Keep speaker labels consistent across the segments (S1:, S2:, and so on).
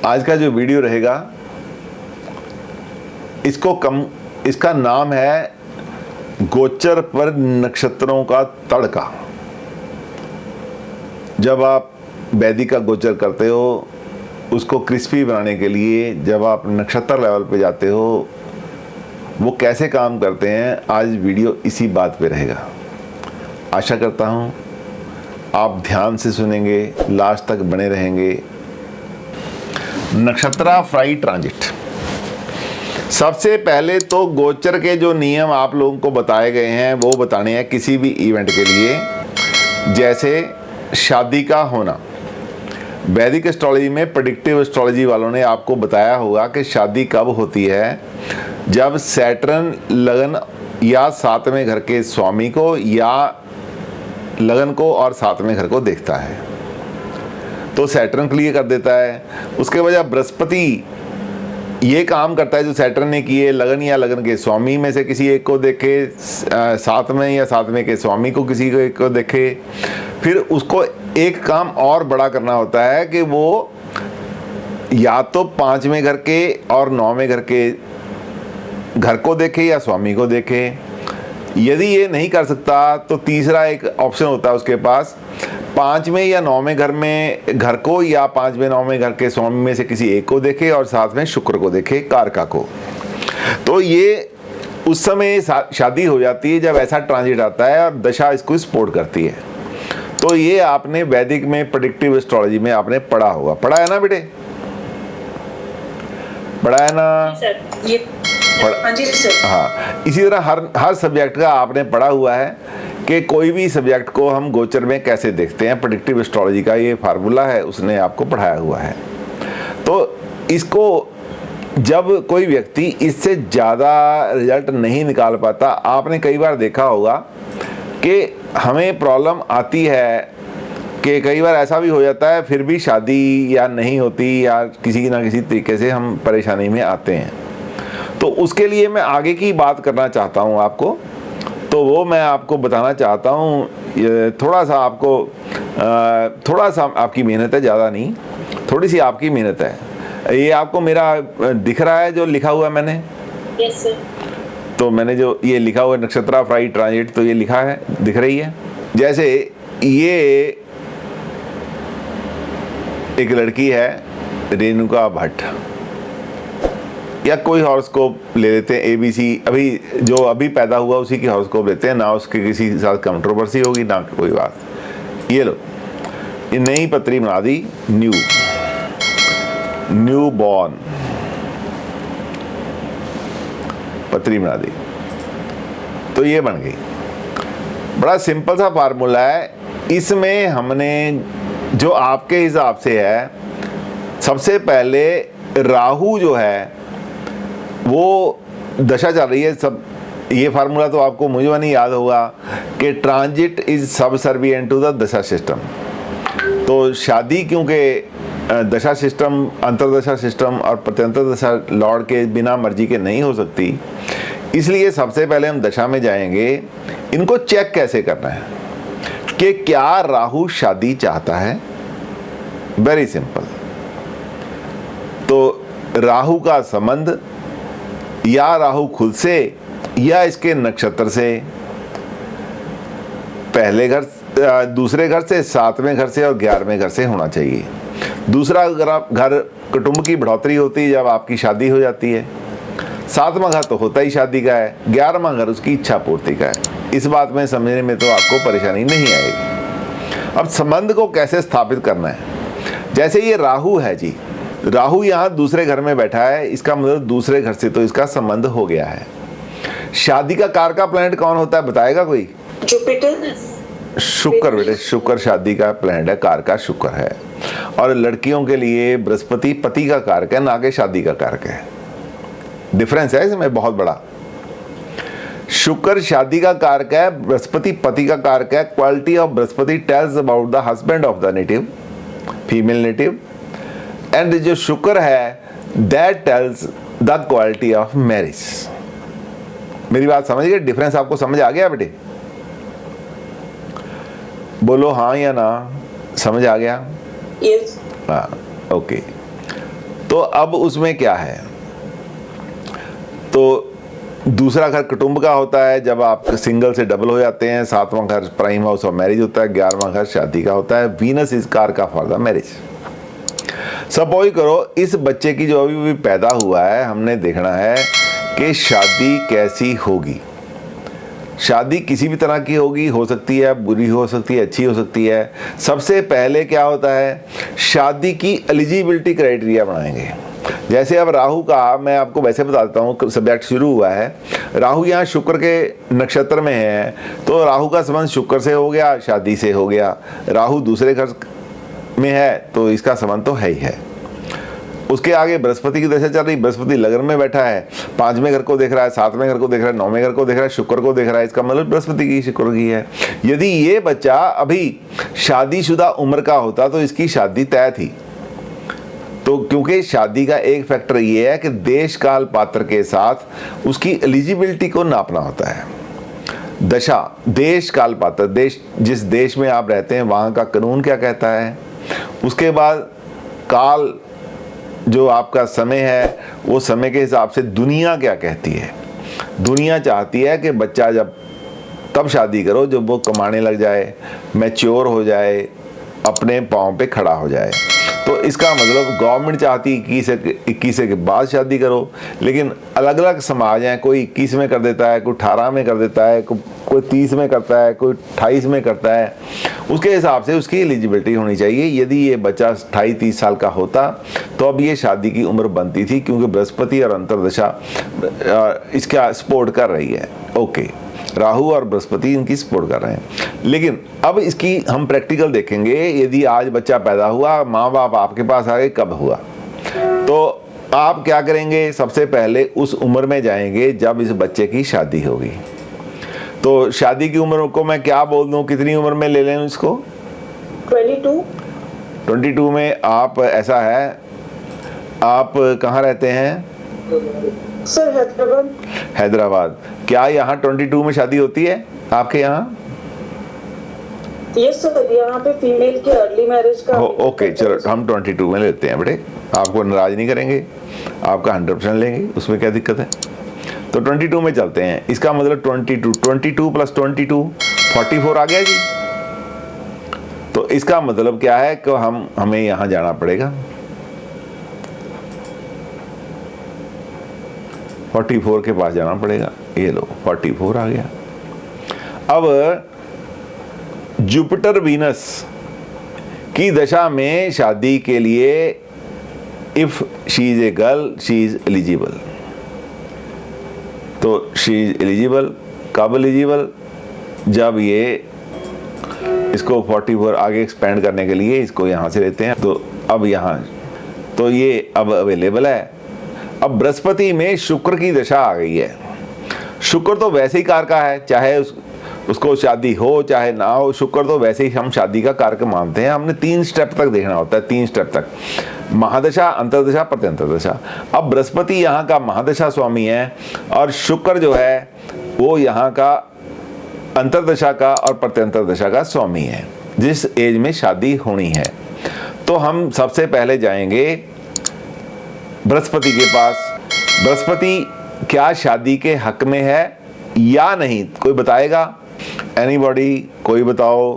S1: आज का जो वीडियो रहेगा इसका नाम है गोचर पर नक्षत्रों का तड़का। जब आप वैदिक का गोचर करते हो उसको क्रिस्पी बनाने के लिए जब आप नक्षत्र लेवल पे जाते हो वो कैसे काम करते हैं, आज वीडियो इसी बात पे रहेगा। आशा करता हूँ आप ध्यान से सुनेंगे, लास्ट तक बने रहेंगे। नक्षत्रा फ्राई ट्रांजिट। सबसे पहले तो गोचर के जो नियम आप लोगों को बताए गए हैं वो बताने हैं किसी भी इवेंट के लिए। जैसे शादी का होना, वैदिक एस्ट्रोलॉजी में प्रेडिक्टिव एस्ट्रोलॉजी वालों ने आपको बताया होगा कि शादी कब होती है, जब सैटर्न लगन या सातवें घर के स्वामी को या लगन को और सातवें घर को देखता है तो सैटर्न क्लियर कर देता है। उसके वजह बृहस्पति ये काम करता है जो सैटर्न ने किए, लगन या लगन के स्वामी में से किसी एक को देखे, सातवें या सातवें के स्वामी को किसी को एक को देखे। फिर उसको एक काम और बड़ा करना होता है कि वो या तो पांचवें घर के और नौवें घर के घर को देखे या स्वामी को देखे। यदि ये नहीं कर सकता तो तीसरा एक ऑप्शन होता है उसके पास, पांचवें या नौवें घर में घर को या पांचवें नौवें घर के स्वामी में से किसी एक को देखे और साथ में शुक्र को देखे, कारका को। तो ये उस समय शादी हो जाती है जब ऐसा ट्रांजिट आता है और दशा इसको सपोर्ट करती है। तो ये आपने वैदिक में प्रेडिक्टिव एस्ट्रोलॉजी में आपने पढ़ा होगा, पढ़ा है ना बेटे? पढ़ा है ना
S2: सर? ये हाँ जी सर।
S1: हाँ, इसी तरह हर सब्जेक्ट का आपने पढ़ा हुआ है कि कोई भी सब्जेक्ट को हम गोचर में कैसे देखते हैं। प्रेडिक्टिव एस्ट्रोलॉजी का ये फार्मूला है, उसने आपको पढ़ाया हुआ है। तो इसको जब कोई व्यक्ति इससे ज़्यादा रिजल्ट नहीं निकाल पाता, आपने कई बार देखा होगा कि हमें प्रॉब्लम आती है कि कई बार ऐसा भी हो जाता है फिर भी शादी या नहीं होती या किसी ना किसी तरीके से हम परेशानी में आते हैं। तो उसके लिए मैं आगे की बात करना चाहता हूँ आपको, तो वो मैं आपको बताना चाहता हूँ। थोड़ा सा आपकी मेहनत है, ज़्यादा नहीं, थोड़ी सी आपकी मेहनत है। ये आपको मेरा दिख रहा है जो लिखा हुआ है मैंने?
S2: Yes sir. तो
S1: मैंने जो ये लिखा हुआ है नक्षत्रा फ्राई ट्रांजिट, तो ये लिखा है, दिख रही है। जैसे ये एक लड़की है रेणुका भट्ट, या कोई हॉरोस्कोप ले लेते हैं ABC, अभी पैदा हुआ उसी की हॉरोस्कोप लेते हैं, ना उसके किसी के साथ कंट्रोवर्सी होगी ना कोई बात। ये लो, ये नई पत्री बना दी, न्यू बॉर्न पत्री बना दी, तो ये बन गई। बड़ा सिंपल सा फार्मूला है। इसमें हमने जो आपके हिसाब से है, सबसे पहले राहु जो है वो दशा चल रही है। सब ये फार्मूला तो आपको मुझे नहीं याद होगा कि transit is subservient to the dasha system. तो शादी क्योंकि दशा सिस्टम, अंतरदशा सिस्टम और प्रत्यंतर दशा लॉर्ड के बिना मर्जी के नहीं हो सकती, इसलिए सबसे पहले हम दशा में जाएंगे। इनको चेक कैसे करना है कि क्या राहु शादी चाहता है? Very simple. तो राहु का संबंध या राहु खुद से या इसके नक्षत्र से, पहले घर, दूसरे घर से, सातवें घर से और 11वें घर से होना चाहिए। दूसरा घर कुटुंब की बढ़ोतरी होती है जब आपकी शादी हो जाती है। सातवां घर तो होता ही शादी का है। 11वां घर उसकी इच्छा पूर्ति का है। इस बात में समझने में तो आपको परेशानी नहीं आएगी। अब संबंध को कैसे स्थापित करना है? जैसे ये राहु है जी, राहु यहाँ दूसरे घर में बैठा है, इसका मतलब दूसरे घर से तो इसका संबंध हो गया है। शादी का कारका प्लैनेट कौन होता है, बताएगा कोई?
S2: जुपिटर।
S1: शुक्र बेटे, शुक्र शादी का प्लैनेट है, कारका शुक्र है। और लड़कियों के लिए बृहस्पति पति का कारक है, ना कि शादी का कारक है। डिफरेंस है इसमें बहुत बड़ा। शुक्र शादी का कारक है, बृहस्पति पति का कारक है। Quality of Brihaspati tells about the husband of the native, female native, and जो शुक्र है that tells the quality of marriage. मेरी बात समझ गए? डिफरेंस आपको समझ आ गया बेटे? बोलो हाँ या ना, समझ आ गया?
S2: यस।
S1: हाँ, ओके। तो अब उसमें क्या है, तो दूसरा घर कुटुंब का होता है, जब आप सिंगल से डबल हो जाते हैं। 7वां घर प्राइम हाउस ऑफ मैरिज होता है। 11वां घर शादी का होता है। वीनस इज कारक फॉर द मैरिज। सपोज करो इस बच्चे की जो अभी पैदा हुआ है, हमने देखना है कि शादी कैसी होगी। शादी किसी भी तरह की होगी, हो सकती है बुरी, हो सकती है अच्छी, हो सकती है। सबसे पहले क्या होता है, शादी की एलिजिबिलिटी क्राइटेरिया बनाएंगे। जैसे अब राहु का मैं आपको वैसे बता देता हूँ, सब्जेक्ट शुरू हुआ है। राहु यहाँ शुक्र के नक्षत्र में है, तो राहु का संबंध शुक्र से हो गया, शादी से हो गया। राहु दूसरे घर में है तो इसका संबंध तो है ही है। उसके आगे बृहस्पति की दशा चल रही, बृहस्पति लग्न में बैठा है, 5वें घर को देख रहा है, 7वें घर को देख रहा है, 9वें घर को देख रहा है, शुक्र को देख रहा है। इसका मतलब बृहस्पति की शुक्र की है। यदि ये बच्चा अभी शादीशुदा उम्र का होता तो इसकी शादी तय थी। तो क्योंकि शादी का एक फैक्टर ये है कि देश काल पात्र के साथ उसकी एलिजिबिलिटी को नापना होता है। दशा, देश काल पात्र, देश जिस देश में आप रहते हैं वहाँ का कानून क्या कहता है। उसके बाद काल, जो आपका समय है, वो समय के हिसाब से दुनिया क्या कहती है। दुनिया चाहती है कि बच्चा जब तब शादी करो जब वो कमाने लग जाए, मैच्योर हो जाए, अपने पाँव पे खड़ा हो जाए। तो इसका मतलब गवर्नमेंट चाहती 21 के बाद शादी करो, लेकिन अलग अलग समाज हैं, कोई 21 में कर देता है, कोई 18 में कर देता है, कोई 30 में करता है, कोई 28 में करता है। उसके हिसाब से उसकी एलिजिबिलिटी होनी चाहिए। यदि ये बच्चा 28-30 साल का होता तो अब ये शादी की उम्र बनती थी, क्योंकि बृहस्पति और अंतर्दशा इसका सपोर्ट कर रही है। ओके, राहु और बृहस्पति इनकी सपोर्ट कर रहे हैं। लेकिन अब इसकी हम प्रैक्टिकल देखेंगे। यदि आज बच्चा पैदा हुआ, माँ बाप आपके पास आ गए, कब हुआ, तो आप क्या करेंगे, सबसे पहले उस उम्र में जाएंगे जब इस बच्चे की शादी होगी। तो शादी की उम्र को मैं क्या बोल दूं, कितनी उम्र में ले लें इसको? 22 में। आप, ऐसा है, आप कहाँ रहते हैं?
S2: सर हैदराबाद।
S1: हैदराबाद। क्या यहाँ 22 में शादी होती है आपके यहाँ?
S2: यस सर, यहाँ पे फीमेल के अर्ली मैरिज का।
S1: ओके, चलो हम 22 में लेते हैं बेटे, आपको नाराज नहीं करेंगे, आपका 100% लेंगे, उसमें क्या दिक्कत है। तो 22 में चलते हैं। इसका मतलब 22 प्लस 22 44 आ गया जी। तो इसका मतलब क्या है कि हमें यहाँ जाना पड़ेगा, 44 के पास जाना पड़ेगा। ये लो 44 आ गया। अब जुपिटर वीनस की दशा में शादी के लिए if she is a girl she is eligible. तो शी इज एलिजिबल, कब एलिजिबल? जब ये इसको 44 आगे एक्सपेंड करने के लिए इसको यहाँ से लेते हैं, तो अब यहाँ, तो ये अब अवेलेबल है। अब बृहस्पति में शुक्र की दशा आ गई है। शुक्र तो वैसे ही कारक है, चाहे उसको शादी हो चाहे ना हो, शुक्र तो वैसे ही हम शादी का कारक मानते हैं। हमने 3 स्टेप तक देखना होता है, 3 स्टेप तक, महादशा, अंतर्दशा, प्रत्यंतरदशा। अब बृहस्पति यहाँ का महादशा स्वामी है और शुक्र जो है वो यहाँ का अंतर्दशा का और प्रत्यंतरदशा का स्वामी है, जिस एज में शादी होनी है। तो हम सबसे पहले जाएंगे बृहस्पति के पास। बृहस्पति क्या शादी के हक में है या नहीं, कोई बताएगा? एनीबॉडी, कोई बताओ,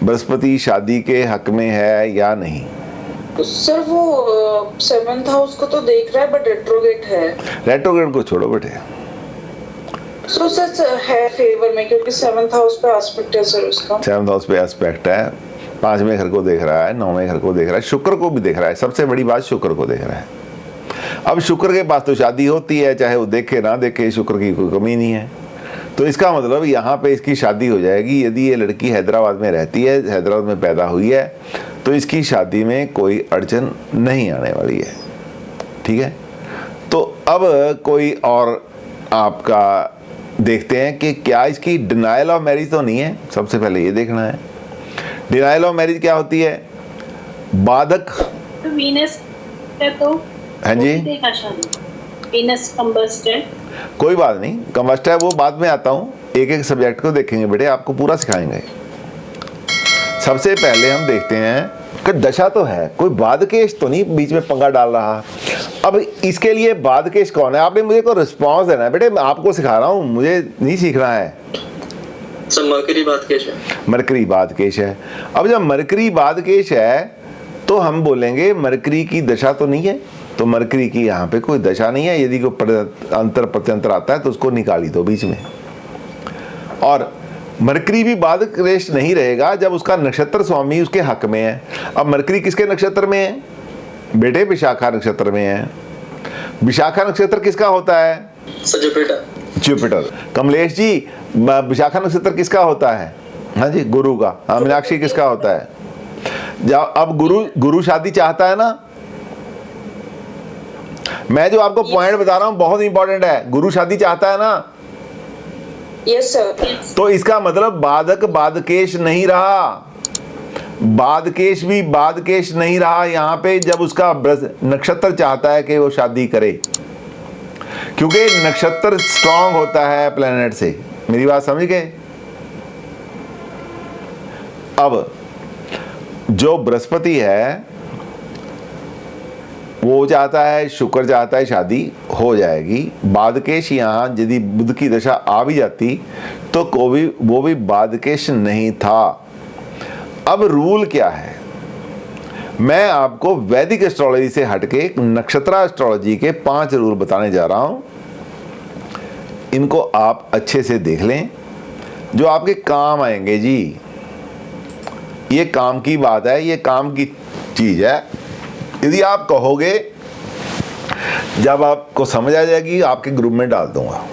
S1: बृहस्पति शादी के हक में है या नहीं?
S2: सर वो 7th हाउस को तो देख रहा है बट रेट्रोगेट है।
S1: रेट्रोगेट को छोड़ो बेटे।
S2: सो सर है फेवर में, क्योंकि 7th हाउस पे एस्पेक्ट है सर उसका।
S1: 7th हाउस पे एस्पेक्ट है, 5वें घर को देख रहा है, 9वें घर को देख रहा है, शुक्र को भी देख रहा है। सबसे बड़ी बात शुक्र को देख रहा है। अब शुक्र के पास तो शादी होती है, चाहे वो देखे ना देखे, शुक्र की कोई कमी नहीं है। तो इसका मतलब यहाँ पे इसकी शादी हो जाएगी। यदि ये लड़की हैदराबाद में रहती है, हैदराबाद में पैदा हुई है, तो इसकी शादी में कोई अड़चन नहीं आने वाली है। ठीक है, तो अब कोई और आपका देखते हैं कि क्या इसकी डिनायल ऑफ मैरिज तो नहीं है। सबसे पहले ये देखना है डिनायल ऑफ मैरिज क्या होती है। बाधक
S3: तो वीनस है, तो
S1: हाँ जी,
S3: वीनस कंबस्ट है।
S1: कोई बात नहीं, कंबस्ट है वो बाद में आता हूँ, एक एक सब्जेक्ट को देखेंगे बेटे, आपको पूरा सिखाएंगे। सबसे पहले हम देखते हैं कि दशा तो है, कोई बादकेश तो नहीं बीच में पंगा डाल रहा। अब इसके लिए बादकेश कौन है? आपने मुझे को रिस्पॉन्स देना है बेटे, मैं आपको सिखा रहा हूँ, मुझे नहीं सीखना है।
S4: सर मरकरी बादकेश है।
S1: मरकरी बादकेश है। अब जब मरकरी बादकेश है तो हम बोलेंगे मरकरी की दशा तो नहीं है, तो मरकरी की यहाँ पे कोई दशा नहीं है। यदि कोई अंतर प्रत्यंतर आता है तो उसको निकाली दो बीच में। और मरकरी भी बादकेश नहीं रहेगा जब उसका नक्षत्र स्वामी उसके हक में है। अब मरकरी किसके नक्षत्र में है बेटे? विशाखा नक्षत्र में है। विशाखा नक्षत्र किसका होता है?
S4: जुपिटर।
S1: जुपिटर। कमलेश जी, विशाखा नक्षत्र किसका होता है? हाँ जी, गुरु का। हाँ, मीनाक्षी किसका होता है? जब अब गुरु शादी चाहता है ना, मैं जो आपको पॉइंट बता रहा हूं बहुत इंपॉर्टेंट है, गुरु शादी चाहता है ना?
S2: Yes sir.
S1: तो इसका मतलब बाधक बादकेश नहीं रहा, बादकेश भी बादकेश नहीं रहा यहाँ पे जब उसका नक्षत्र चाहता है कि वो शादी करे, क्योंकि नक्षत्र स्ट्रांग होता है प्लेनेट से। मेरी बात समझ गए? अब जो बृहस्पति है वो चाहता है, शुक्र चाहता है शादी हो जाएगी। बादकेश यहाँ यदि बुध की दशा आ भी जाती तो वो भी बादकेश नहीं था। अब रूल क्या है? मैं आपको वैदिक एस्ट्रोलॉजी से हटके नक्षत्र एस्ट्रोलॉजी के 5 रूल बताने जा रहा हूं। इनको आप अच्छे से देख लें, जो आपके काम आएंगे जी। ये काम की बात है, ये काम की चीज है। यदि आप कहोगे, जब आपको समझ आ जाएगी आपके ग्रुप में डाल दूंगा।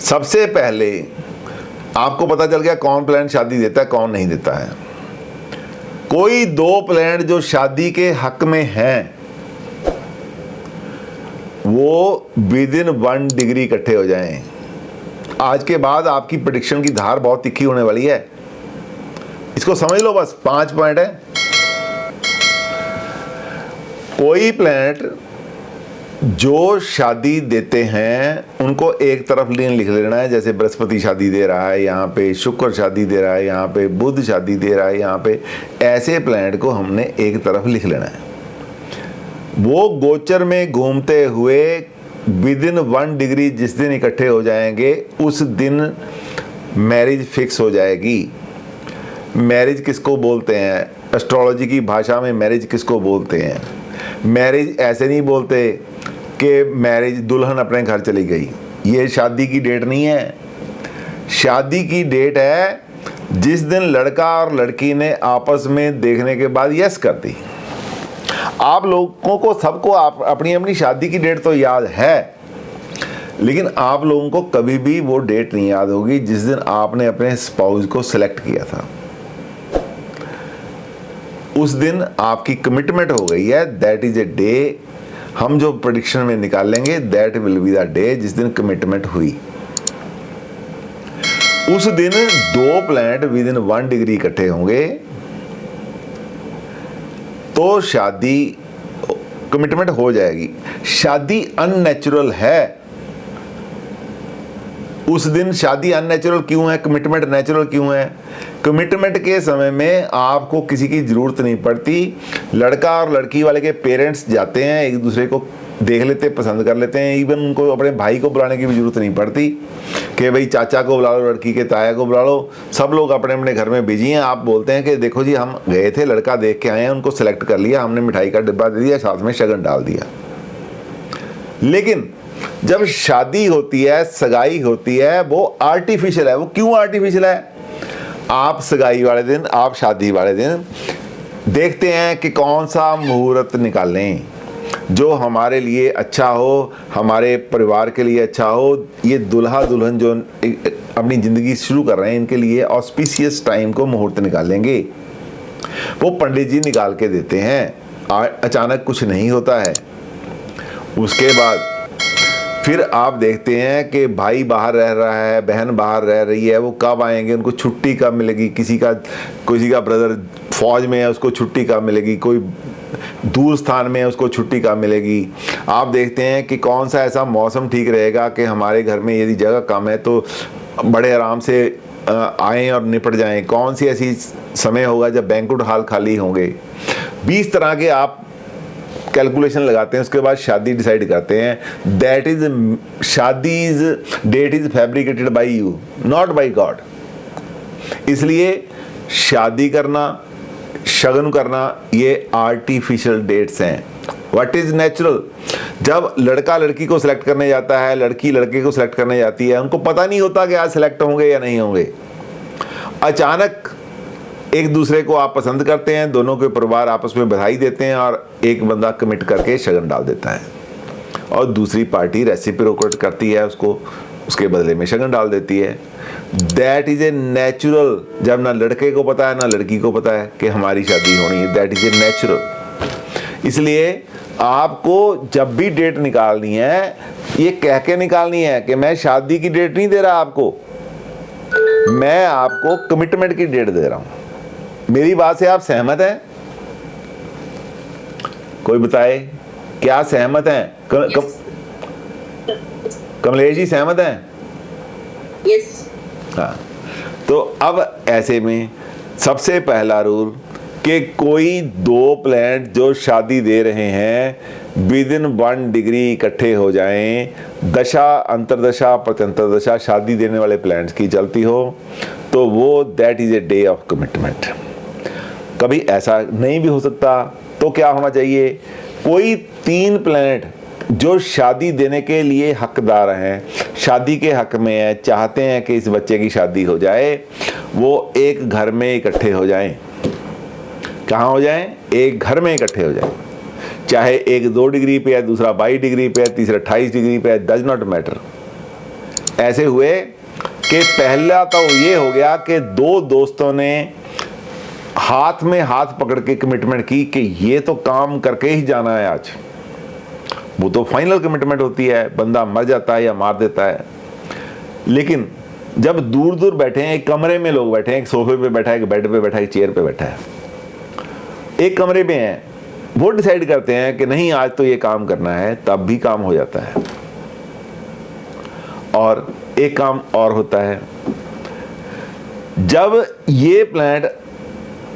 S1: सबसे पहले आपको पता चल गया कौन प्लैनेट शादी देता है, कौन नहीं देता है। कोई 2 प्लैनेट जो शादी के हक में हैं वो विद इन 1 डिग्री इकट्ठे हो जाएं। आज के बाद आपकी प्रेडिक्शन की धार बहुत तिखी होने वाली है, इसको समझ लो। बस 5 पॉइंट है। कोई प्लैनेट जो शादी देते हैं उनको एक तरफ लिख लेना है, जैसे बृहस्पति शादी दे रहा है यहाँ पे, शुक्र शादी दे रहा है यहाँ पे, बुध शादी दे रहा है यहाँ पे। ऐसे प्लैनेट को हमने एक तरफ लिख लेना है। वो गोचर में घूमते हुए विद इन 1 डिग्री जिस दिन इकट्ठे हो जाएंगे उस दिन मैरिज फिक्स हो जाएगी। मैरिज किसको बोलते हैं? एस्ट्रोलॉजी की भाषा में मैरिज किसको बोलते हैं? मैरिज ऐसे नहीं बोलते कि मैरिज दुल्हन अपने घर चली गई। ये शादी की डेट नहीं है। शादी की डेट है जिस दिन लड़का और लड़की ने आपस में देखने के बाद यस कर दी। आप लोगों को सबको अपनी अपनी शादी की डेट तो याद है, लेकिन आप लोगों को कभी भी वो डेट नहीं याद होगी जिस दिन आपने अपने स्पाउस को सिलेक्ट किया था। उस दिन आपकी कमिटमेंट हो गई है। That is a day. हम जो प्रेडिक्शन में निकालेंगे that will be the day जिस दिन कमिटमेंट हुई। उस दिन 2 प्लैनेट विद इन 1 डिग्री इकट्ठे होंगे तो शादी कमिटमेंट हो जाएगी। शादी अननेचुरल है। उस दिन शादी अननेचुरल क्यों है, कमिटमेंट नेचुरल क्यों है? कमिटमेंट के समय में आपको किसी की जरूरत नहीं पड़ती। लड़का और लड़की वाले के पेरेंट्स जाते हैं, एक दूसरे को देख लेते, पसंद कर लेते हैं। इवन उनको अपने भाई को बुलाने की भी जरूरत नहीं पड़ती कि भाई चाचा को बुला लो, लड़की के ताया को बुला लो। सब लोग अपने अपने घर में बिजी हैं। आप बोलते हैं कि देखो जी हम गए थे, लड़का देख के आए हैं, उनको सेलेक्ट कर लिया, हमने मिठाई का डिब्बा दे दिया, साथ में शगन डाल दिया। लेकिन जब शादी होती है, सगाई होती है, वो आर्टिफिशियल है। वो क्यों आर्टिफिशियल है? आप सगाई वाले दिन, आप शादी वाले दिन देखते हैं कि कौन सा मुहूर्त निकालें जो हमारे लिए अच्छा हो, हमारे परिवार के लिए अच्छा हो। ये दुल्हा दुल्हन जो अपनी ज़िंदगी शुरू कर रहे हैं इनके लिए ऑस्पिशियस टाइम को मुहूर्त निकालेंगे। वो पंडित जी निकाल के देते हैं। अचानक कुछ नहीं होता है। उसके बाद फिर आप देखते हैं कि भाई बाहर रह रहा है, बहन बाहर रह रही है, वो कब आएंगे, उनको छुट्टी कब मिलेगी। किसी का ब्रदर फौज में है, उसको छुट्टी कब मिलेगी। कोई दूर स्थान में है, उसको छुट्टी कब मिलेगी। आप देखते हैं कि कौन सा ऐसा मौसम ठीक रहेगा कि हमारे घर में यदि जगह कम है तो बड़े आराम से आएँ और निपट जाएं। कौन सी ऐसी समय होगा जब बैंक्वेट हॉल खाली होंगे। 20 तरह के आप कैलकुलेशन लगाते हैं, उसके बाद शादी डिसाइड करते हैं। That is shaadi is date is fabricated by you, not by God. इसलिए शादी करना, शगन करना, ये आर्टिफिशियल डेट्स हैं। What is natural? जब लड़का लड़की को सिलेक्ट करने जाता है, लड़की लड़के को सिलेक्ट करने जाती है, उनको पता नहीं होता कि आज सिलेक्ट होंगे या नहीं होंगे। अचानक एक दूसरे को आप पसंद करते हैं, दोनों के परिवार आपस में बधाई देते हैं और एक बंदा कमिट करके शगन डाल देता है और दूसरी पार्टी रेसिप्रोकेट करती है उसको, उसके बदले में शगन डाल देती है। That is a natural. जब ना लड़के को पता है ना लड़की को पता है कि हमारी शादी होनी है, दैट इज ए नेचुरल। इसलिए आपको जब भी डेट निकालनी है, ये कह के निकालनी है कि मैं शादी की डेट नहीं दे रहा आपको, मैं आपको कमिटमेंट की डेट दे रहा हूं। मेरी बात से आप सहमत हैं? कोई बताए, क्या सहमत हैं? कमलेश जी सहमत हैं?
S3: यस।
S1: हाँ, तो अब ऐसे में सबसे पहला रूल कि कोई दो प्लैनेट जो शादी दे रहे हैं विद इन 1 डिग्री इकट्ठे हो जाएं, दशा अंतरदशा प्रत्यंतर दशा शादी देने वाले प्लैनेट्स की चलती हो, तो वो that is a day of commitment. कभी ऐसा नहीं भी हो सकता तो क्या होना चाहिए? कोई 3 प्लैनेट जो शादी देने के लिए हकदार हैं, शादी के हक में है, चाहते हैं कि इस बच्चे की शादी हो जाए, वो एक घर में इकट्ठे हो जाएं। कहाँ हो जाएं? एक घर में इकट्ठे हो जाएं। चाहे एक 2 डिग्री पे है, दूसरा 22 डिग्री पे है, तीसरा 28 डिग्री पे है, डज नॉट मैटर। ऐसे हुए कि पहला तो ये हो गया कि 2 दोस्तों ने हाथ में हाथ पकड़ के कमिटमेंट की कि ये तो काम करके ही जाना है आज। वो तो फाइनल कमिटमेंट होती है, बंदा मर जाता है या मार देता है। लेकिन जब दूर दूर बैठे हैं, एक कमरे में लोग बैठे हैं, एक सोफे पे बैठा है, एक बेड पे बैठा है, एक चेयर पे बैठा है, एक कमरे में है, वो डिसाइड करते हैं कि नहीं आज तो ये काम करना है, तब भी काम हो जाता है। और एक काम और होता है, जब ये प्लैनेट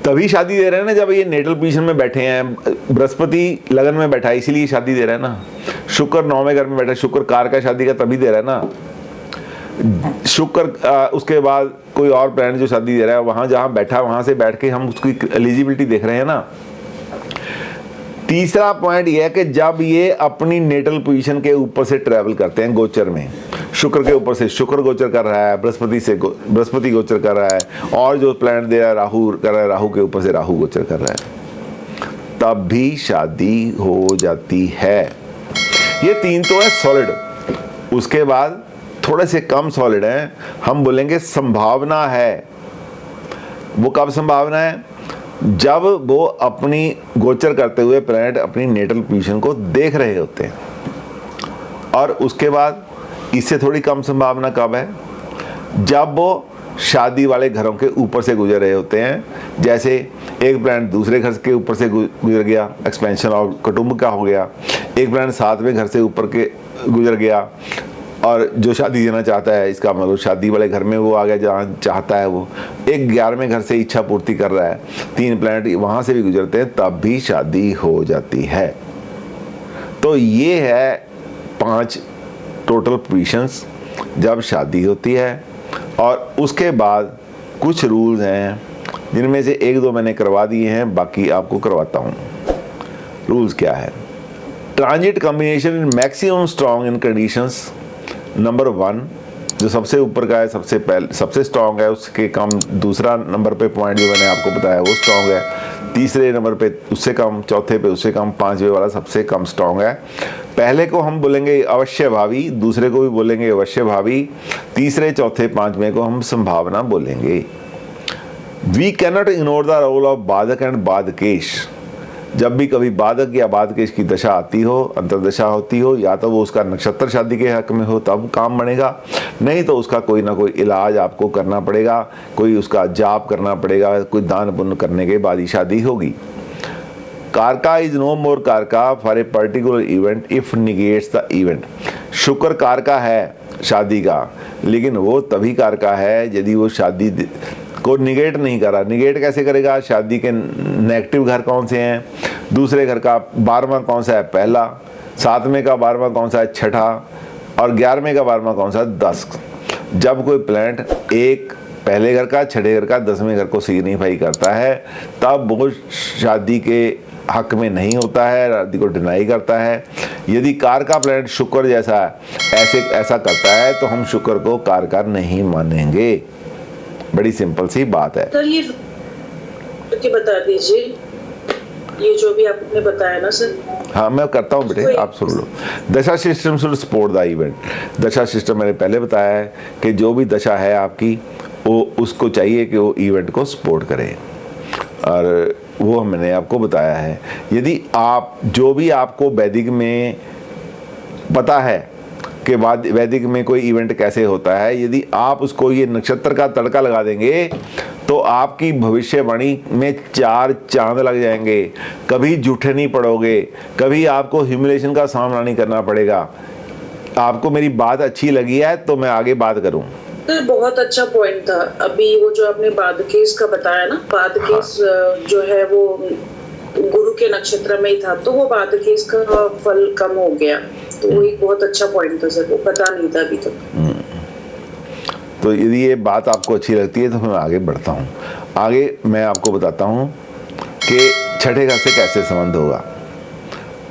S1: तभी शादी दे रहे हैं ना जब ये नेटल पोजीशन में बैठे हैं। बृहस्पति लगन में बैठा है इसीलिए शादी दे रहा है ना। शुक्र 9वें घर में बैठा है, शुक्र कार का शादी का तभी दे रहा है ना। शुक्र उसके बाद कोई और प्लैनेट जो शादी दे रहा है, वहां जहां बैठा वहां से बैठ के हम उसकी एलिजिबिलिटी देख रहे हैं ना। तीसरा पॉइंट यह है कि जब ये अपनी नेटल पोजीशन के ऊपर से ट्रैवल करते हैं गोचर में, शुक्र के ऊपर से शुक्र गोचर कर रहा है, बृहस्पति गोचर कर रहा है, और जो प्लैनेट दे रहा है राहु कर रहा है, राहु के ऊपर से राहु गोचर कर रहा है, तब भी शादी हो जाती है। ये 3 तो है सॉलिड। उसके बाद थोड़े से कम सॉलिड हैं, हम बोलेंगे संभावना है। वो कब संभावना है? जब वो अपनी गोचर करते हुए प्लैनेट अपनी नेटल पोजीशन को देख रहे होते हैं। और उसके बाद इससे थोड़ी कम संभावना कब है? जब वो शादी वाले घरों के ऊपर से गुजर रहे होते हैं। जैसे एक प्लैनेट दूसरे घर के ऊपर से गुजर गया, एक्सपेंशन और कुटुंब का हो गया। एक प्लैनेट 7वें घर से ऊपर के गुजर गया और जो शादी देना चाहता है, इसका मतलब शादी वाले घर में वो आ गया जहाँ चाहता है वो। एक 11वें घर से इच्छा पूर्ति कर रहा है, 3 प्लैनेट वहाँ से भी गुजरते हैं, तब भी शादी हो जाती है। तो ये है 5 टोटल पोजीशंस जब शादी होती है। और उसके बाद कुछ रूल्स हैं जिनमें से 1-2 मैंने करवा दिए हैं, बाकी आपको करवाता हूँ। रूल्स क्या है? Transit combination in maximum strong in conditions. Number 1 जो सबसे ऊपर का है, सबसे स्ट्रॉन्ग है, उसके कम दूसरा नंबर पे पॉइंट जो मैंने आपको बताया वो स्ट्रॉन्ग है। तीसरे नंबर पे उससे कम, चौथे पे उससे कम, 5वें वाला सबसे कम स्ट्रॉन्ग है। पहले को हम बोलेंगे अवश्य भावी, दूसरे को भी बोलेंगे अवश्य भावी, तीसरे चौथे 5वें को हम संभावना बोलेंगे। We cannot ignore the role of badhak and badhakesh. जब भी कभी बाधक या बाधकेश की दशा आती हो, अंतरदशा होती हो, या तो वो उसका नक्षत्र शादी के हक में हो तब काम बनेगा, नहीं तो उसका कोई ना कोई इलाज आपको करना पड़ेगा, कोई उसका जाप करना पड़ेगा, कोई दान पुण्य करने के बाद ही शादी होगी। कारका इज नो मोर कारका for a particular event if negates the event. शुक्र कारका है शादी का, लेकिन वो तभी कारका है यदि वो शादी को निगेट नहीं करा। निगेट कैसे करेगा? शादी के नेगेटिव घर कौन से हैं? दूसरे घर का 12वां कौन सा है? पहला। 7वें का 12वां कौन सा है? छठा। और 11वें का 12वां कौन सा है? 10। जब कोई प्लैनेट एक पहले घर का, छठे घर का, 10वें घर को सिग्निफाई करता है, तब वो शादी के हक में नहीं होता है, शादी को डिनाई करता है। यदि कार का प्लैनेट शुक्र जैसा ऐसा करता है तो हम शुक्र को कारगर नहीं मानेंगे। बड़ी सिंपल सी बात है।
S2: सर ये बता दीजिए, ये जो भी आपने बताया ना सर।
S1: हाँ मैं करता हूँ बेटे, आप सुन लो। दशा system should support the event. दशा सिस्टम मैंने पहले बताया है कि जो भी दशा है आपकी, वो उसको चाहिए कि वो इवेंट को सपोर्ट करे, और वो मैंने आपको बताया है। यदि आप जो भी आपको वैदिक में पता है कि वैदिक में कोई इवेंट कैसे होता है, यदि आप उसको ये नक्षत्र का तड़का लगा देंगे तो आपकी भविष्यवाणी में 4 चांद लग जाएंगे। कभी झूठे नहीं पड़ोगे, कभी आपको ह्यूमिलेशन का सामना नहीं करना पड़ेगा। आपको मेरी बात अच्छी लगी है तो मैं आगे बात करूं।
S2: सर बहुत अच्छा पॉइंट था अभी वो जो आपने बादकेश का बताया ना। बादकेश जो है वो गुरु के नक्षत्र में ही था, तो वो बादकेश का फल कम हो गया। तो वो एक बहुत अच्छा पॉइंट था सर, वो पता नहीं था अभी तक।
S1: तो यदि ये बात आपको अच्छी लगती है तो मैं आगे बढ़ता हूँ। आगे मैं आपको बताता हूँ कि छठे घर से कैसे संबंध होगा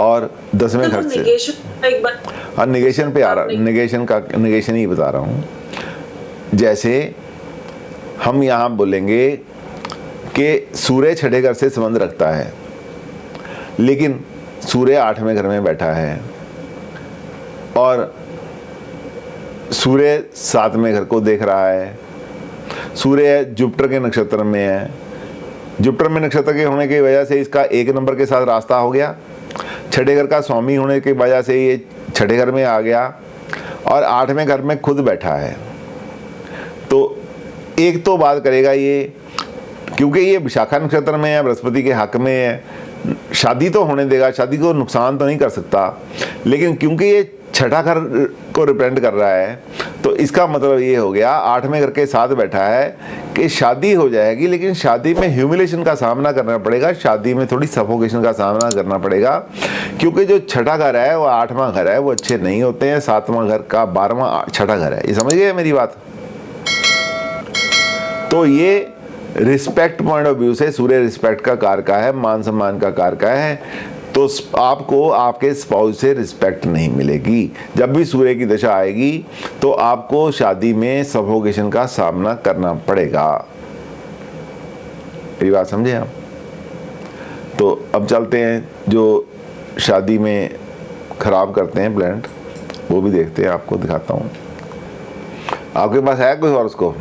S1: और 10वें घर से। हाँ निगेशन पे आ रहा, निगेशन ही बता रहा हूँ। जैसे हम यहाँ बोलेंगे कि सूर्य छठे घर से संबंध रखता है, लेकिन सूर्य 8वें घर में बैठा है और सूर्य 7वें घर को देख रहा है। सूर्य जुपिटर के नक्षत्र में है। जुपिटर में नक्षत्र के होने की वजह से इसका 1 नंबर के साथ रास्ता हो गया। छठे घर का स्वामी होने की वजह से ये छठे घर में आ गया और 8वें घर में खुद बैठा है। तो एक तो बात करेगा ये, क्योंकि ये विशाखा नक्षत्र में है, बृहस्पति के हक में है, शादी तो होने देगा, शादी को नुकसान तो नहीं कर सकता, लेकिन क्योंकि ये छठा घर को रिप्रेजेंट कर रहा है तो इसका मतलब ये हो गया 8वें घर के साथ बैठा है कि शादी हो जाएगी, लेकिन शादी में ह्यूमिलेशन का सामना करना पड़ेगा, शादी में थोड़ी सफोकेशन का सामना करना पड़ेगा, क्योंकि जो छठा घर है वो 8वां घर है, वो अच्छे नहीं होते हैं। 7वां घर का 12वां छठा घर है। ये समझ गए मेरी बात? तो ये रिस्पेक्ट पॉइंट ऑफ व्यू से सूर्य रिस्पेक्ट का कारका है, मान सम्मान का कारका है। तो आपको आपके स्पाउस से रिस्पेक्ट नहीं मिलेगी। जब भी सूर्य की दशा आएगी तो आपको शादी में सफोकेशन का सामना करना पड़ेगा। मेरी बात समझे आप? तो अब चलते हैं जो शादी में खराब करते हैं प्लैनेट, वो भी देखते हैं, आपको दिखाता हूँ। आपके पास है कोई और? उसको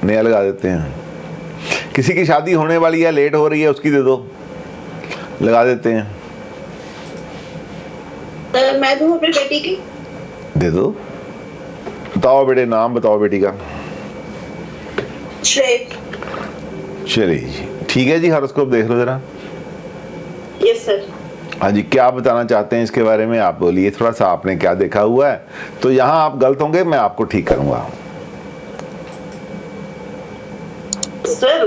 S1: नया लगा देते हैं। किसी की शादी होने वाली है, लेट हो रही है, उसकी दे दो, लगा देते हैं।
S3: मैं दूं अपनी बेटी की?
S1: दे दो। बताओ बेटे, नाम बताओ बेटी का।
S3: श्रेय।
S1: चलिए जी, ठीक है जी। हॉरोस्कोप देख लो जरा।
S3: Yes sir.
S1: हाँ जी, क्या बताना चाहते हैं इसके बारे में? आप बोलिए थोड़ा सा, आपने क्या देखा हुआ है। तो यहाँ आप गलत होंगे, मैं आपको ठीक करूँगा।
S3: सर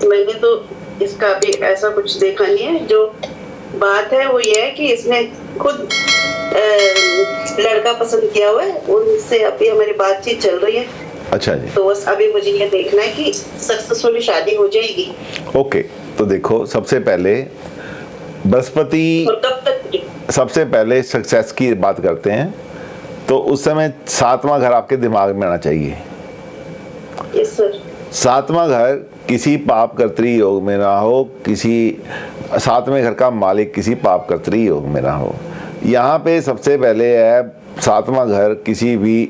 S3: मैंने तो इसका अभी ऐसा कुछ देखा नहीं है। जो बात है वो ये है कि इसने खुद लड़का पसंद किया हुआ है, उनसे अभी हमारी बातचीत चल रही है।
S1: अच्छा जी।
S3: तो बस अभी मुझे ये देखना है कि सक्सेसफुली शादी हो जाएगी।
S1: ओके, तो देखो सबसे पहले बृहस्पति,
S3: और कब तक?
S1: सबसे पहले सक्सेस की बात करते हैं। तो उस समय 7वां घर आपके दिमाग में आना चाहिए।
S3: Yes sir.
S1: 7वां घर किसी पाप कर्त्री योग में ना हो, किसी 7वें घर का मालिक किसी पाप कर्त्री योग में ना हो। यहाँ पे सबसे पहले है 7वां घर किसी भी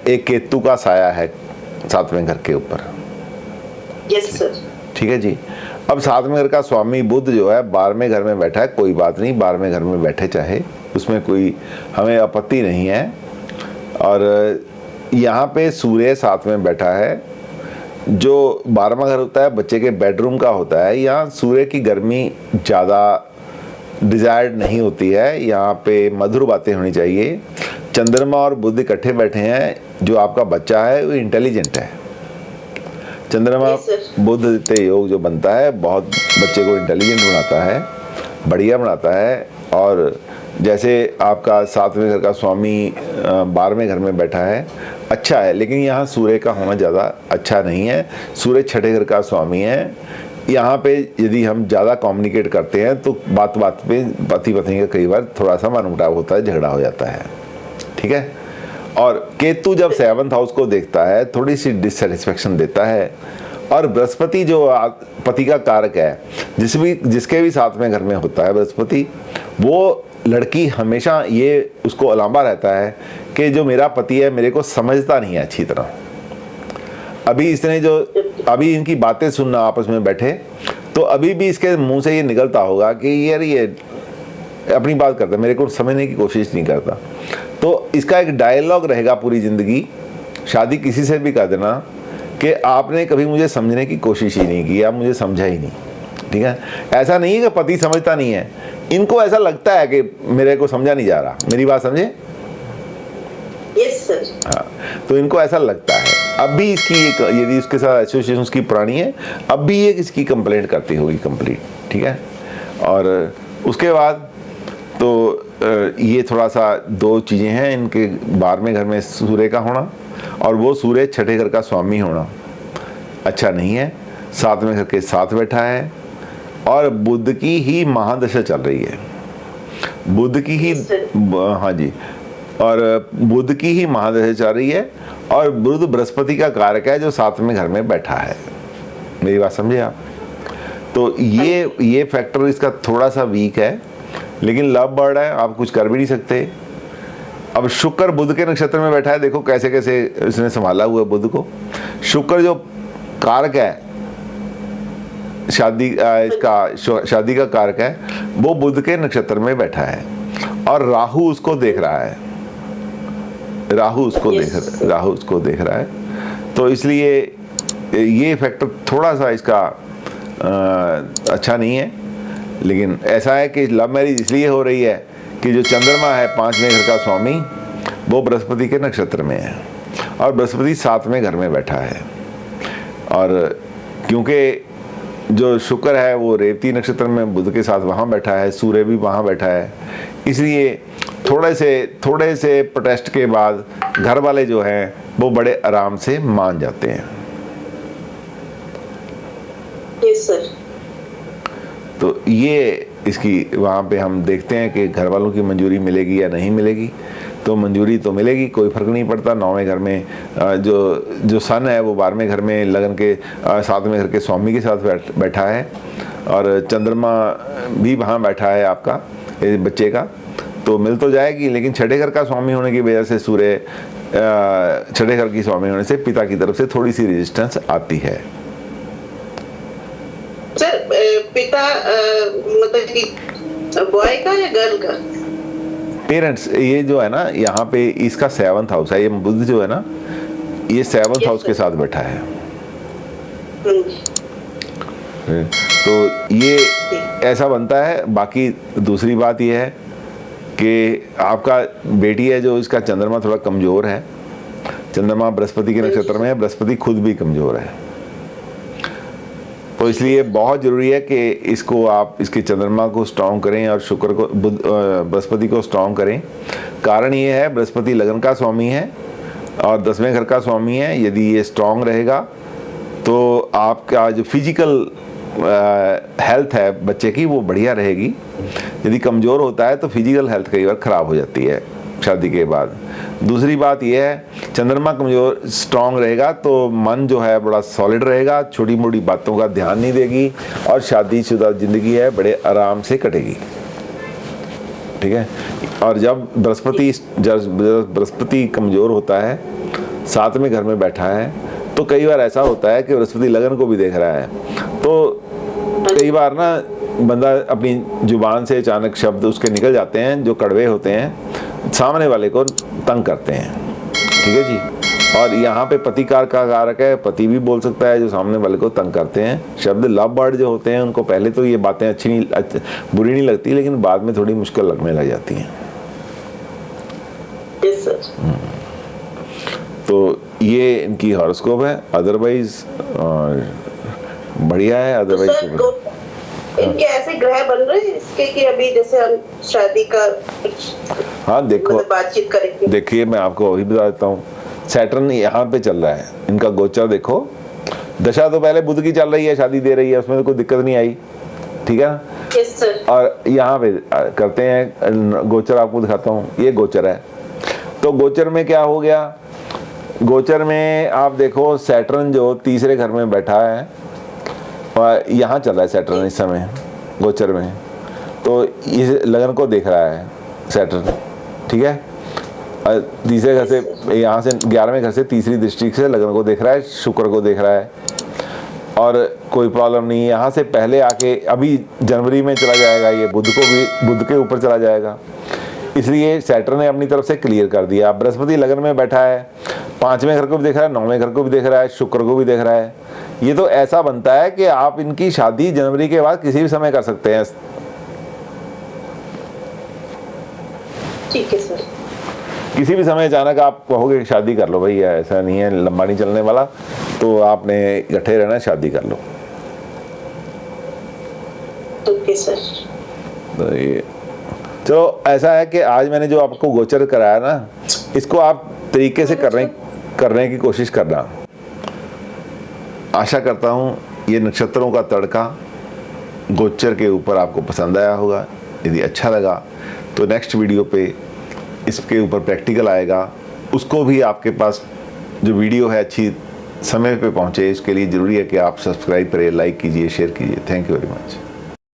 S1: एक केतु का साया है 7वें घर के ऊपर।
S3: Yes sir.
S1: ठीक है जी। अब 7वें घर का स्वामी बुध जो है 12वें घर में बैठा है। कोई बात नहीं, 12वें घर में बैठे चाहे, उसमें कोई हमें आपत्ति नहीं है। और यहाँ पे सूर्य 7 में बैठा है। जो 12वां घर होता है बच्चे के बेडरूम का होता है। यहाँ सूर्य की गर्मी ज़्यादा डिजायर्ड नहीं होती है, यहाँ पे मधुर बातें होनी चाहिए। चंद्रमा और बुध इकट्ठे बैठे हैं। जो आपका बच्चा है वो इंटेलिजेंट है, चंद्रमा
S3: Yes, sir.
S1: बुध आदित्य योग जो बनता है बहुत बच्चे को इंटेलिजेंट बनाता है, बढ़िया बनाता है। और जैसे आपका 7वें घर का स्वामी 12वें घर में बैठा है, अच्छा है, लेकिन यहाँ सूर्य का होना ज़्यादा अच्छा नहीं है। सूर्य 6ठे घर का स्वामी है। यहाँ पे यदि हम ज़्यादा कम्युनिकेट करते हैं तो बात बात पे पति पत्नी का कई बार थोड़ा सा मनमुटाव होता है, झगड़ा हो जाता है, ठीक है। और केतु जब 7th हाउस को देखता है थोड़ी सी डिससेटिस्फेक्शन देता है। और बृहस्पति जो पति का कारक है, जिसके भी 7वें घर में होता है बृहस्पति, वो लड़की हमेशा ये उसको अलांबा रहता है कि जो मेरा पति है मेरे को समझता नहीं है अच्छी तरह। अभी इनकी बातें सुनना आपस में बैठे तो अभी भी इसके मुंह से ये निकलता होगा कि यार ये अपनी बात करता है, मेरे को समझने की कोशिश नहीं करता। तो इसका एक डायलॉग रहेगा पूरी जिंदगी, शादी किसी से भी कर देना, कि आपने कभी मुझे समझने की कोशिश ही नहीं की, आप मुझे समझा ही नहीं, ठीक है। ऐसा नहीं है कि पति समझता नहीं है, इनको ऐसा लगता है कि मेरे को समझा नहीं जा रहा। मेरी बात समझे?
S3: Yes sir.
S1: हाँ, तो इनको ऐसा लगता है। अब भी इसकी यदि उसके साथ एसोसिएशन उसकी पुरानी है, अब भी ये इसकी कंप्लेंट करती होगी कंप्लीट, ठीक है। और उसके बाद तो ये थोड़ा सा 2 चीज़ें हैं इनके 12वें घर में सूर्य का होना, और वो सूर्य 6ठे घर का स्वामी होना अच्छा नहीं है। 7वें घर के साथ बैठा है और बुध की ही महादशा चल रही है, बुध की ही, हाँ जी, और बुध की ही महादशा चल रही है। और बुध बृहस्पति का कारक है जो 7वें घर में बैठा है। मेरी बात समझे आप? तो ये फैक्टर इसका थोड़ा सा वीक है, लेकिन लव बर्ड है, आप कुछ कर भी नहीं सकते। अब शुक्र बुध के नक्षत्र में बैठा है, देखो कैसे कैसे इसने संभाला हुआ है बुध को। शुक्र जो कारक है शादी का कारक है, वो बुध के नक्षत्र में बैठा है और राहु उसको देख रहा है, राहु उसको देख रहा है। तो इसलिए ये फैक्टर थोड़ा सा इसका अच्छा नहीं है। लेकिन ऐसा है कि लव मैरिज इसलिए हो रही है कि जो चंद्रमा है 5वें घर का स्वामी, वो बृहस्पति के नक्षत्र में है और बृहस्पति 7वें घर में बैठा है। और क्योंकि जो शुक्र है वो रेवती नक्षत्र में बुध के साथ वहाँ बैठा है, सूर्य भी वहाँ बैठा है, इसलिए थोड़े से प्रोटेस्ट के बाद घर वाले जो हैं वो बड़े आराम से मान जाते हैं।
S3: Yes sir.
S1: तो ये इसकी वहाँ पे हम देखते हैं कि घर वालों की मंजूरी मिलेगी या नहीं मिलेगी। तो मंजूरी तो मिलेगी, कोई फ़र्क नहीं पड़ता। 9वें घर में जो सन है वो 12वें घर में लगन के 7वें घर के स्वामी के साथ बैठा है और चंद्रमा भी वहाँ बैठा है आपका बच्चे का, तो मिल तो जाएगी। लेकिन 6ठे घर का स्वामी होने की वजह से सूर्य 6ठे घर की स्वामी होने से पिता की तरफ से थोड़ी सी रेजिस्टेंस आती है।
S3: सर पिता मतलब कि बॉय का या गर्ल का?
S1: पेरेंट्स, ये जो है ना यहाँ पे इसका 7th हाउस है, ये बुध जो है ना ये 7th हाउस के साथ बैठा है। तो ये ऐसा बनता है। बाकी दूसरी बात ये है कि आपका बेटी है जो इसका चंद्रमा थोड़ा कमज़ोर है, चंद्रमा बृहस्पति के नक्षत्र में है, बृहस्पति खुद भी कमज़ोर है। तो इसलिए बहुत ज़रूरी है कि इसको आप इसके चंद्रमा को स्ट्रॉन्ग करें और शुक्र को बृहस्पति को स्ट्रॉन्ग करें। कारण ये है बृहस्पति लगन का स्वामी है और 10वें घर का स्वामी है। यदि ये स्ट्रॉन्ग रहेगा तो आपका जो फिजिकल हेल्थ है बच्चे की वो बढ़िया रहेगी। यदि कमज़ोर होता है तो फिजिकल हेल्थ कई बार ख़राब हो जाती है शादी के बाद। दूसरी बात यह है चंद्रमा कमज़ोर स्ट्रॉन्ग रहेगा तो मन जो है बड़ा सॉलिड रहेगा, छोटी मोटी बातों का ध्यान नहीं देगी और शादीशुदा ज़िंदगी है बड़े आराम से कटेगी, ठीक है। और जब बृहस्पति कमज़ोर होता है 7वें घर में बैठा है तो कई बार ऐसा होता है कि बृहस्पति लगन को भी देख रहा है, तो कई बार ना बंदा अपनी जुबान से अचानक शब्द उसके निकल जाते हैं जो कड़वे होते हैं, सामने वाले को तंग करते हैं, ठीक है जी। और यहाँ पे पति का कारक है, पति भी बोल सकता है जो सामने वाले को तंग करते हैं। शब्द लव बर्ड जो होते हैं उनको पहले तो ये बातें बुरी नहीं लगती, लेकिन बाद में थोड़ी मुश्किल लगने लग जाती हैं। तो ये इनकी हॉरोस्कोप है, अदरवाइज बढ़िया है।
S3: तो
S1: अदरवाइज
S3: सर इनके ऐसे ग्रह बन रहे हैं इसके कि अभी जैसे हम शादी का
S1: हाँ देखो,
S3: मतलब बातचीत करेंगे।
S1: देखिए मैं आपको वही बता देता हूँ, सैटर्न यहाँ पे चल रहा है, इनका गोचर देखो, दशा तो पहले बुध की चल रही है, शादी दे रही है, उसमें तो कोई दिक्कत नहीं आई, ठीक है ना।
S3: Yes sir.
S1: और यहाँ पे करते हैं गोचर, आपको दिखाता हूँ, ये गोचर है। तो गोचर में क्या हो गया, गोचर में आप देखो सैटर्न जो तीसरे घर में बैठा है और यहाँ चल रहा है सैटर्न इस समय गोचर में, तो इस लगन को देख रहा है सैटर्न, ठीक है। और तीसरे घर से, यहाँ से 11वें घर से तीसरी दृष्टि से लगन को देख रहा है, शुक्र को देख रहा है, और कोई प्रॉब्लम नहीं है। यहाँ से पहले आके अभी जनवरी में चला जाएगा, ये बुध को भी, बुध के ऊपर चला जाएगा, इसलिए सैटर्न ने अपनी तरफ से क्लियर कर दिया। बृहस्पति लगन में बैठा है, 5वें घर को भी देख रहा है, 9वें घर को भी देख रहा है, शुक्र को भी देख रहा है। ये तो ऐसा बनता है कि आप इनकी शादी जनवरी के बाद किसी भी समय कर सकते हैं।
S3: ठीक है सर।
S1: किसी भी समय अचानक आप कहोगे कि शादी कर लो भाई, ऐसा नहीं है, लंबा नहीं चलने वाला, तो आपने इकट्ठे रहना, शादी कर लो।
S3: Okay sir.
S1: तो ये चलो ऐसा है कि आज मैंने जो आपको गोचर कराया ना, इसको आप तरीके से करने की कोशिश करना। आशा करता हूँ ये नक्षत्रों का तड़का गोचर के ऊपर आपको पसंद आया होगा। यदि अच्छा लगा तो नेक्स्ट वीडियो पे इसके ऊपर प्रैक्टिकल आएगा, उसको भी आपके पास जो वीडियो है अच्छी समय पे पहुँचे, इसके लिए ज़रूरी है कि आप सब्सक्राइब करें, लाइक कीजिए, शेयर कीजिए। Thank you very much.